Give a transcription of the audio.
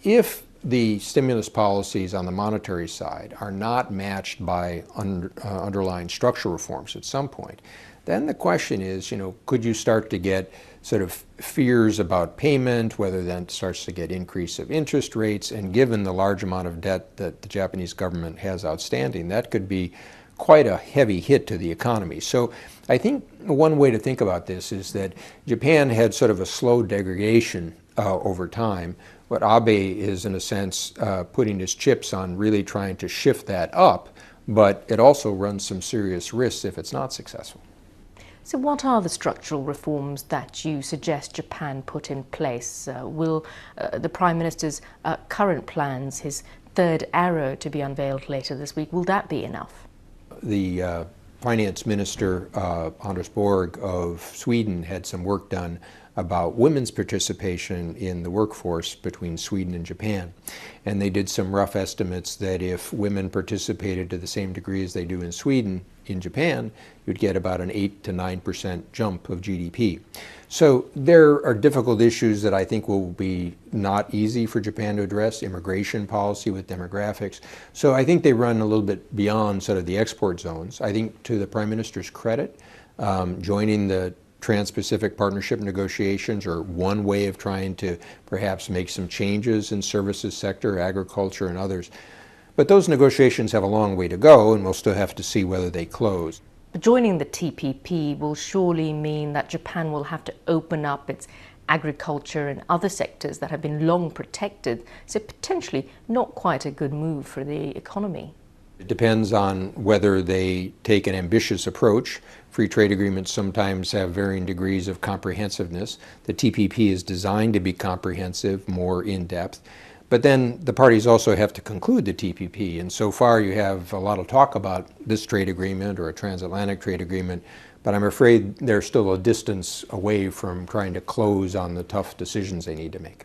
if the stimulus policies on the monetary side are not matched by underlying structural reforms at some point, then the question is, could you start to get sort of fears about payment, whether that starts to get increase of interest rates, and given the large amount of debt that the Japanese government has outstanding, that could be quite a heavy hit to the economy. So I think one way to think about this is that Japan had sort of a slow degradation over time, but Abe is, in a sense, putting his chips on really trying to shift that up, but it also runs some serious risks if it's not successful. So what are the structural reforms that you suggest Japan put in place? Will the Prime Minister's current plans, his third arrow to be unveiled later this week, will that be enough? The Finance Minister, Anders Borg of Sweden, had some work done about women's participation in the workforce between Sweden and Japan. And they did some rough estimates that if women participated to the same degree as they do in Sweden, in Japan, you'd get about an 8 to 9% jump of GDP. So there are difficult issues that I think will be not easy for Japan to address, immigration policy with demographics. So I think they run a little bit beyond sort of the export zones. I think, to the Prime Minister's credit, joining the Trans-Pacific Partnership negotiations are one way of trying to perhaps make some changes in services sector, agriculture, and others. But those negotiations have a long way to go, and we'll still have to see whether they close. Joining the TPP will surely mean that Japan will have to open up its agriculture and other sectors that have been long protected, so potentially not quite a good move for the economy. It depends on whether they take an ambitious approach. Free trade agreements sometimes have varying degrees of comprehensiveness. The TPP is designed to be comprehensive, more in-depth. But then the parties also have to conclude the TPP, and so far you have a lot of talk about this trade agreement or a transatlantic trade agreement, but I'm afraid they're still a distance away from trying to close on the tough decisions they need to make.